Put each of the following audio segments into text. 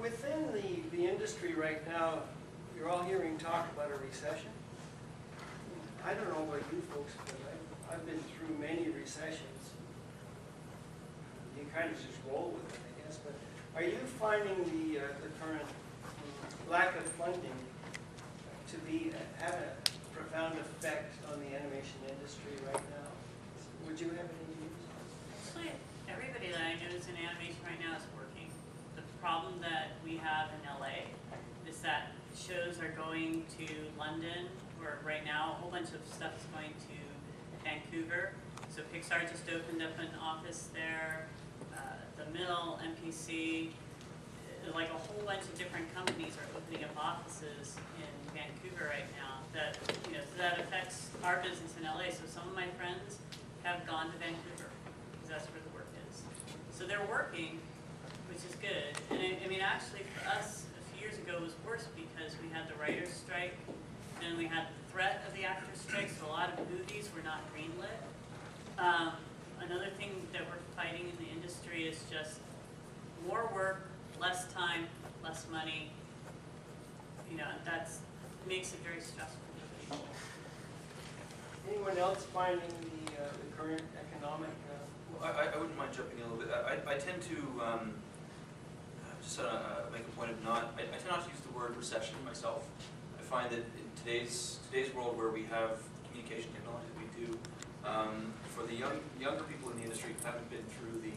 Within the industry right now, you're all hearing talk about a recession. I don't know about you folks, but I've been through many recessions. You kind of just roll with it, I guess. But are you finding the current lack of funding to have a profound effect on the animation industry right now? Would you have any views? Actually, everybody that I know is in animation right now is working. The problem that we have in LA is that shows are going to London, or right now a whole bunch of stuff is going to Vancouver. So Pixar just opened up an office there. The Mill, MPC, like a whole bunch of different companies are opening up offices in Vancouver right now. That so that affects our business in LA. So some of my friends have gone to Vancouver because that's where the work is. So they're working, which is good. And I mean, actually, for us, a few years ago, it was worse because we had the writers' strike, and we had the threat of the actors' strike. So a lot of movies were not greenlit. Another thing that we're fighting in the industry is just more work, less time, less money. That makes it very stressful for people. Anyone else finding the current economic? Well, I wouldn't mind jumping in a little bit. I tend to just make a point of I tend not to use the word recession myself. I find that in today's world, where we have communication technology that we do, for the younger people in the industry who haven't been through the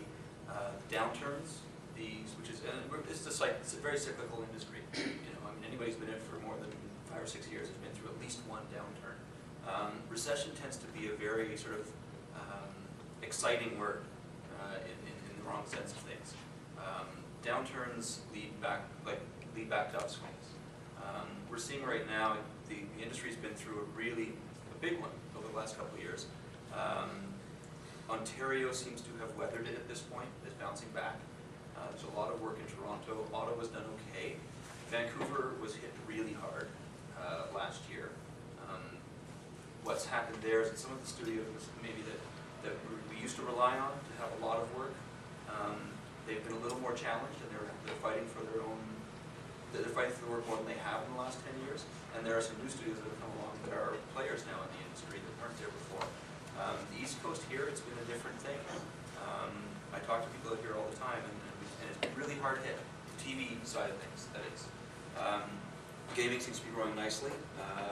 downturns, it's a very cyclical industry. I mean, anybody who's been in it for more than 5 or 6 years has been through at least one downturn. Recession tends to be a very sort of exciting word in the wrong sense of things. Downturns lead back to upswings. We're seeing right now the industry's been through a big one over the last couple of years. Ontario seems to have weathered it at this point. It's bouncing back. There's a lot of work in Toronto. Ottawa's done okay. Vancouver was hit really hard last year. What's happened there is that some of the studios maybe that we used to rely on to have a lot of work, they've been a little more challenged, and they're fighting for their own. They're fighting for the work more than they have in the last 10 years. And there are some new studios that have come along that are players now in the industry that weren't there before. The East Coast here, it's been a different thing. I talk to people out here all the time, and it's been really hard hit. The TV side of things, that is. Gaming seems to be growing nicely,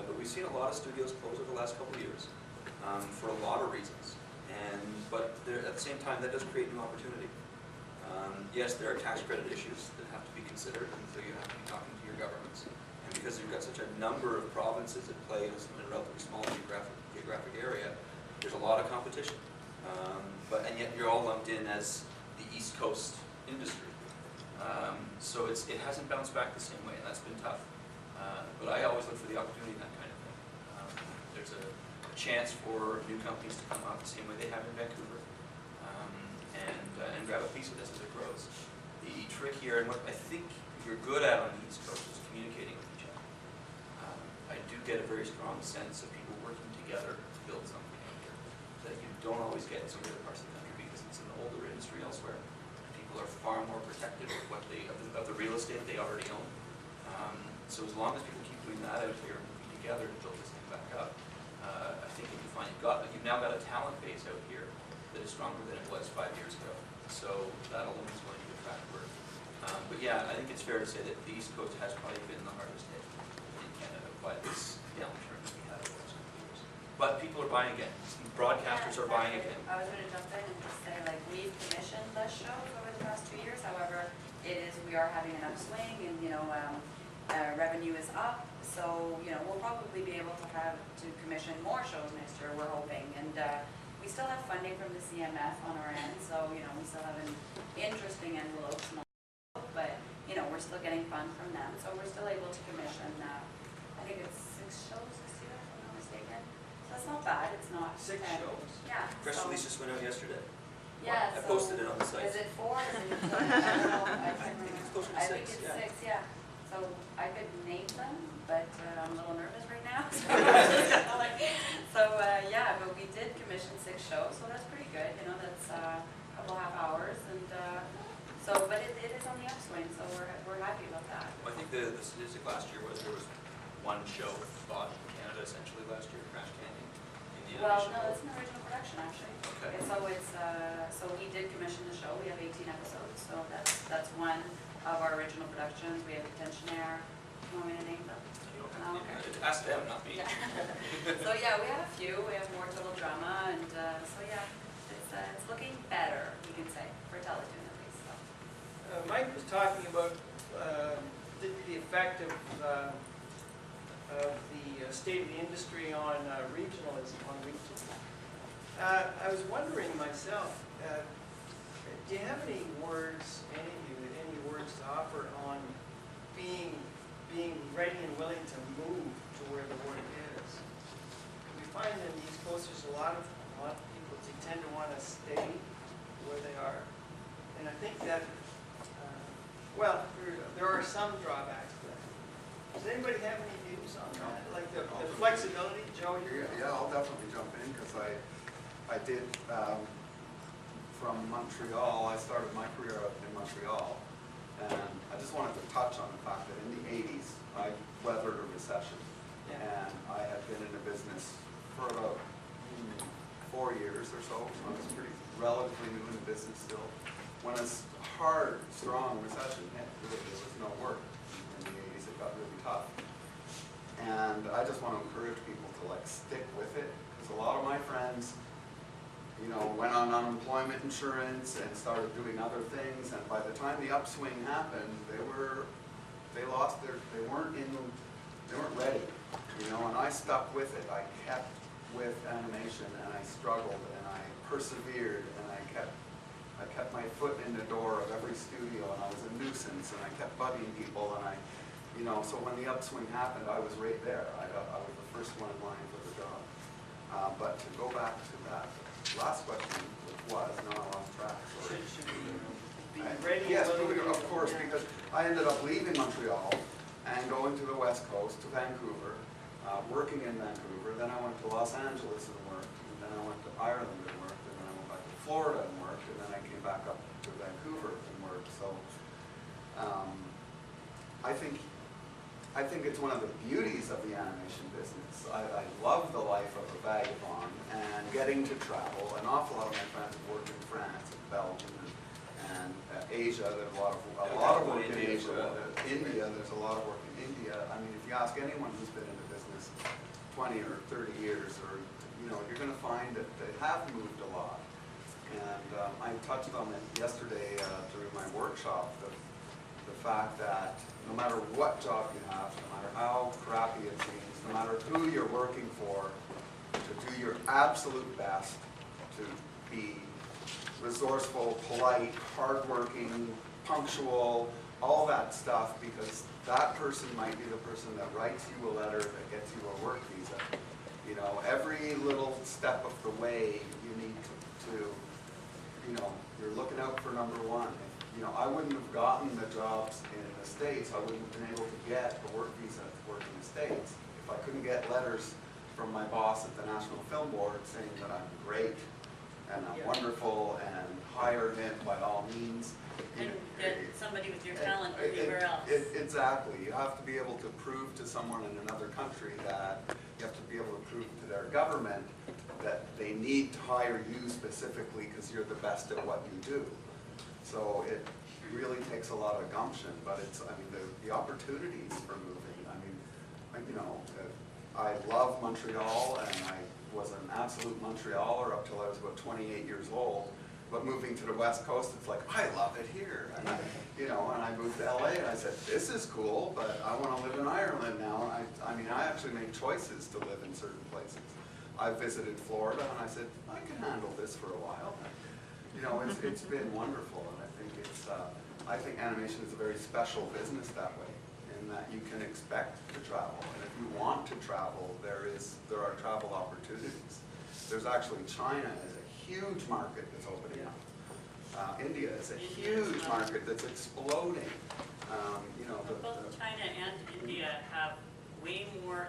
but we've seen a lot of studios close over the last couple of years for a lot of reasons. But at the same time, that does create new opportunity. Yes, there are tax credit issues that have to be considered, and so you have to be talking to your governments. And because you've got such a number of provinces that play in a relatively small geographic area, there's a lot of competition. And yet you're all lumped in as the East Coast industry. So it hasn't bounced back the same way, and that's been tough. But I always look for the opportunity in that kind of thing. There's a chance for new companies to come out the same way they have in Vancouver, and grab a piece of this as it grows. The trick here, and what I think you're good at on the East Coast, is communicating with each other. I do get a very strong sense of people working together to build something out here that you don't always get in some other parts of the country because it's an older industry elsewhere. People are far more protective of the real estate they already own. So as long as people keep doing that out here and working together to build this thing back up, I think if you find you've now got a talent base out here that is stronger than it was 5 years ago. So that alone is going to attract work. But yeah, I think it's fair to say that the East Coast has probably been the hardest hit in Canada by this downturn that we had over the last couple of years. But people are buying again. Broadcasters are buying again. I was going to jump in and just say, we've commissioned less shows over the past 2 years. However, we are having an upswing, and revenue is up. So we'll probably be able to commission more shows next year. We're hoping, and we still have funding from the CMF on our end. So we still have an interesting envelope, but we're still getting funds from them. So we're still able to commission. I think it's 6 shows this year, if I'm not mistaken. So that's not bad. It's not 6 shows. Yeah. Press release just went out yesterday. Yeah. I posted it on the site. Is it 4? Is it I don't know. I think it's closer to 6. I think it's 6. Yeah. So I could name them, but I'm a little nervous right now. Yeah, but we did commission 6 shows, so that's pretty good. That's a couple half hours, and but it is on the upswing. going, so we're happy about that. Well, I think the statistic last year was there was one show bought in Canada essentially last year, Crash Candy, in the Well, animation no, world. it's an original production, actually. Okay. And so so we did commission the show, we have 18 episodes, so that's one of our original productions. We have Tensionaire, you want me to name them? You don't Oh, have to- okay. Ask them, not me. Yeah. So yeah, we have a few, we have more total drama, and so yeah, it's looking better, we can say, for Teletoon at least, so. Mike was talking about the effect of the state of the industry on regionalism, on regions. I was wondering myself, do you have any words, any of you, any words to offer on being ready and willing to move to where the work is? We find in the East Coast there's a lot of people who tend to want to stay where they are, and I think that well, there are some drawbacks to that. Does anybody have any views on that? Like the flexibility, Joe, you're. Yeah, I'll definitely jump in because I did, from Montreal, I started my career out in Montreal. And I just wanted to touch on the fact that in the 80s, I weathered a recession. Yeah. And I had been in the business for about 4 years or so. I was pretty relatively new in the business still. When a hard, strong recession hit, there was no work. In the 80s, it got really tough. And I just want to encourage people to like stick with it, because a lot of my friends, you know, went on unemployment insurance and started doing other things, and by the time the upswing happened, they weren't ready, you know, and I stuck with it. I kept with animation, and I struggled, and I persevered, and I kept my foot in the door of every studio, and I was a nuisance, and I kept bugging people, and you know, so when the upswing happened, I was right there. I was the first one in line for the job. But to go back to that last question, now I lost track. Sorry. Should we be ready? Yes, and willing of to- course, yeah. because I ended up leaving Montreal and going to the West Coast, to Vancouver, working in Vancouver. Then I went to Los Angeles and worked, and then I went to Ireland and worked, and then I went back to Florida and worked, and then I came back up to Vancouver and worked. So I think it's one of the beauties of the animation business. I love the life of a vagabond and getting to travel. An awful lot of my friends work in France and Belgium and Asia. There's a lot of work in Asia. India, there's a lot of work in India. I mean, if you ask anyone who's been in the business 20 or 30 years, or you know, you're going to find that they have moved a lot. And I touched on it yesterday during my workshop. The fact that no matter what job you have, no matter how crappy it seems, no matter who you're working for, to do your absolute best to be resourceful, polite, hardworking, punctual, all that stuff, because that person might be the person that writes you a letter that gets you a work visa. You know, every little step of the way you need to you know, you're looking out for number one. You know, I wouldn't have gotten the jobs in the States. I wouldn't have been able to get a work visa to work in the States if I couldn't get letters from my boss at the National Film Board saying that I'm great and I'm wonderful and hire him by all means. And get somebody with your talent everywhere else. Exactly. You have to be able to prove to someone in another country that you have to be able to prove to their government that they need to hire you specifically because you're the best at what you do. So it really takes a lot of gumption, but it's, I mean, the opportunities for moving, I mean, you know, I love Montreal, and I was an absolute Montrealer up till I was about 28 years old. But moving to the West Coast, it's like, I love it here. And you know, and I moved to LA, and I said, this is cool, but I want to live in Ireland now. And I mean, I actually make choices to live in certain places. I visited Florida, and I said, I can handle this for a while. You know, it's been wonderful, and I think animation is a very special business that way, in that you can expect to travel, and if you want to travel, there are travel opportunities. There's actually China is a huge market that's opening up. India is a huge market that's exploding. You know, Both China and India have way more,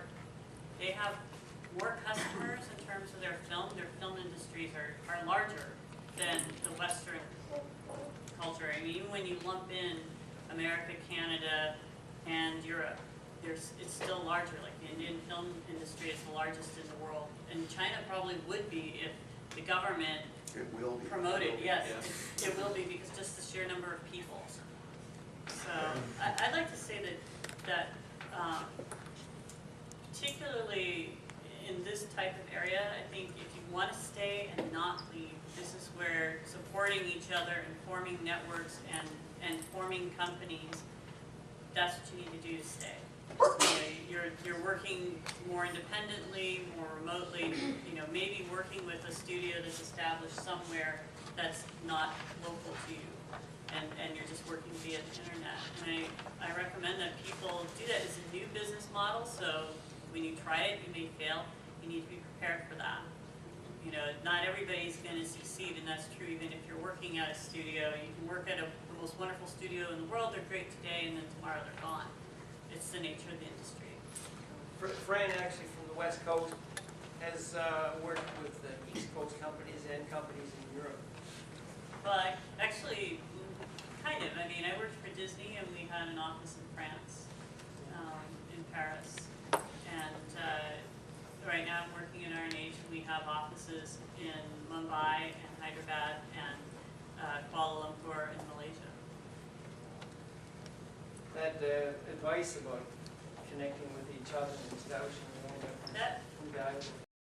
they have more customers in terms of their film industries are larger than the Western culture. I mean, even when you lump in America, Canada, and Europe. It's still larger, like the Indian film industry is the largest in the world. And China probably would be if the government It will be. promoted, yes, Yeah. it will be because just the sheer number of people. So I'd like to say that particularly in this type of area, I think if you want to stay and not leave, this is where supporting each other and forming networks and forming companies, that's what you need to do to stay. You know, you're working more independently, more remotely, you know, maybe working with a studio that's established somewhere that's not local to you, and you're just working via the internet. And I recommend that people do that. It's a new business model, so when you try it, you may fail. You need to be prepared for that. You know, not everybody's going to succeed, and that's true even if you're working at a studio. You can work at the most wonderful studio in the world. They're great today, and then tomorrow they're gone. It's the nature of the industry. Fran, actually from the West Coast, has worked with the East Coast companies and companies in Europe. But actually, kind of. I mean, I worked for Disney, and we had an office in France, in Paris. And right now I'm working in RNH. We have offices in Mumbai and Hyderabad and Kuala Lumpur in Malaysia. That advice about connecting with each other and establishing your own network That is invaluable.